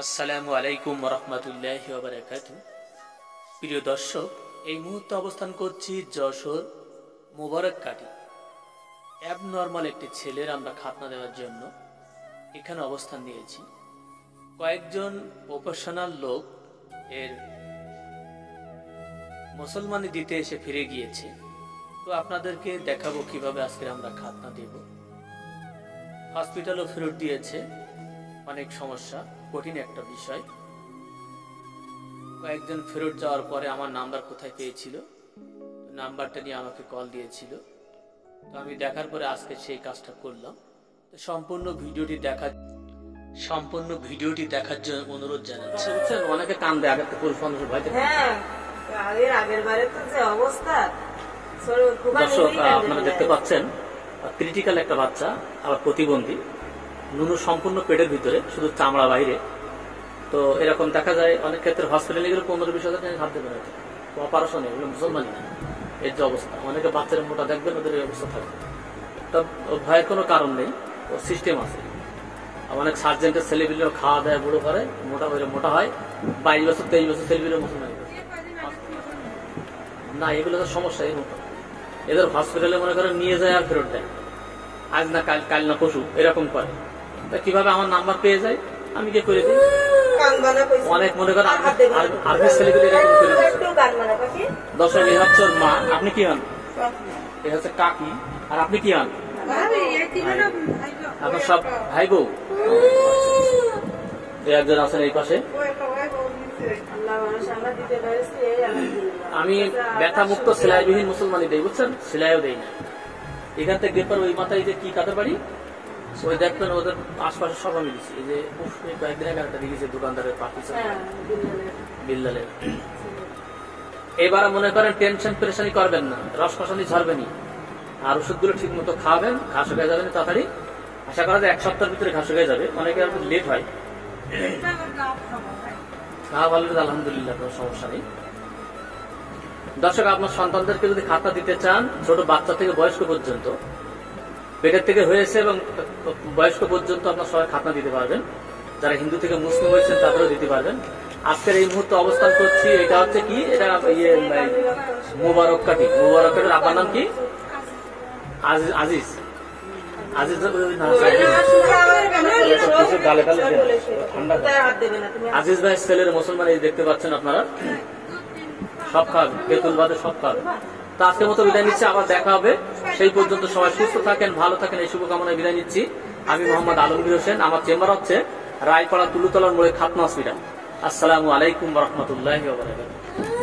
আসসালামু আলাইকুম রহমতুল্লাহি ওয়া বারাকাতুহু। প্রিয় দর্শক, এই মুহূর্তে অবস্থান করছি যশোর মোবারককাটি। অ্যাবনর্মাল একটি ছেলের আমরা খাতনা দেওয়ার জন্য এখানে অবস্থান নিয়েছি। কয়েকজন প্রফেশনাল লোক এর মুসলমানি দিতে এসে ফিরে গিয়েছে। তো আপনাদেরকে দেখাবো কিভাবে আজকে আমরা খাতনা দেব। হসপিটালও ফেরত দিয়েছে, অনেক সমস্যা, কঠিন একটা বিষয়। কয়েকজন ফেরত যাওয়ার পরে আমার নাম্বার কোথায় পেয়েছিল, নাম্বারটা নিয়ে আমাকে কল দিয়েছিল। তো আমি দেখার পরে আজকে সেই কাজটা করলাম। তো সম্পূর্ণ ভিডিওটি দেখার জন্য অনুরোধ জানাচ্ছি। বুঝছেন, অনেকে কান্দে আগের থেকে ভয় থেকে। দর্শক, আপনারা দেখতে পাচ্ছেন ক্রিটিক্যাল একটা বাচ্চা, আবার প্রতিবন্ধী, নুনু সম্পূর্ণ পেটের ভিতরে, শুধু চামড়া বাইরে। তো এরকম দেখা যায় অনেক ক্ষেত্রে হসপিটালে গেলে 15-20 হাজার হাত দেবে না, অপারেশন, এগুলো মুসলমানই না। এর যে অবস্থা, অনেকে বাচ্চারা মোটা দেখবেন, ওদের এই অবস্থা থাকবে। তো ভয়ের কোনো কারণ নেই, ও সিস্টেম আছে। অনেক সার্জেন্টের ছেলেপিলেও খাওয়া দাওয়া বুড়ো করে মোটা হয়, 22 বছর 23 বছর ছেলেপিলে মুসলমান না। এগুলো তো সমস্যা। এর মতো এদের হসপিটালে মনে করেন নিয়ে যায় আর ফেরত দেয়, আজ না কাল না পশু, এরকম করে। তা কিভাবে আমার নাম্বার পেয়ে যায়, আমি কি করে দিই। অনেক মনে করেন আর্মির ছেলেগুলো এরকম করে দিচ্ছে। দর্শক, এই হচ্ছে ওর মা। আপনি কি হন? এ হচ্ছে কাকি। আর আপনি কি হন? আপনার সব ভাই বউ। একজন আছেন এই পাশে। আমি ব্যথা মুক্ত সেলাইবিহীন মুসলমানি দেই, বুঝছেন, সেলাইও দেই না। এখান থেকে গেপার ওই মাথায় যে কি কাদের বাড়ি, ওই দেখবেন ওদের আশপাশে সব আমি দিচ্ছি। এই যে কয়েকদিন আগে একটা দিয়েছে দোকানদারের পাখি বিল্লালের। এবার মনে করেন টেনশন পেরেশানি করবেন না, রসকসানি ঝরবেনি, আর ওষুধগুলো ঠিক মতো খাওয়াবেন, ঘাস হয়ে যাবেন তাড়াতাড়ি। আশা করা যায় 1 সপ্তাহের ভিতরে ঘাস হয়ে যাবে, অনেকে লেট হয়। খাওয়া ভালো, আলহামদুলিল্লাহ, কোনো সমস্যা নেই। দর্শক, আপনার সন্তানদেরকে যদি খাতা দিতে চান, ছোট বাচ্চা থেকে বয়স্ক পর্যন্ত, পেটের থেকে হয়েছে এবং বয়স্ক পর্যন্ত আপনার সবাই খাতনা দিতে পারবেন। যারা হিন্দু থেকে মুসলিম হয়েছেন তাদেরও দিতে পারবেন। আজকের এই মুহূর্তে অবস্থান করছি, এটা হচ্ছে কি, এটা মোবারককাটি। মোবারককাটির আব্বার নাম কি? আজিজ। আজিজ আজিজ ভাই ছেলের মুসলমান, এই দেখতে পাচ্ছেন আপনারা, সব খাবে, বেতুল বাদে সব খাবে। তো আজকের মতো বিদায় নিচ্ছি, আবার দেখা হবে। সেই পর্যন্ত সবাই সুস্থ থাকেন, ভালো থাকেন, এই শুভকামনায় বিদায় নিচ্ছি। আমি মোহাম্মদ আলমগীর হোসেন। আমার চেম্বার হচ্ছে রায়পাড়া তুলুতলার মোড়ে খাতনা হসপিটাল। আসসালামু আলাইকুম রহমতুল্লাহি ওয়া বারাকাতুহু।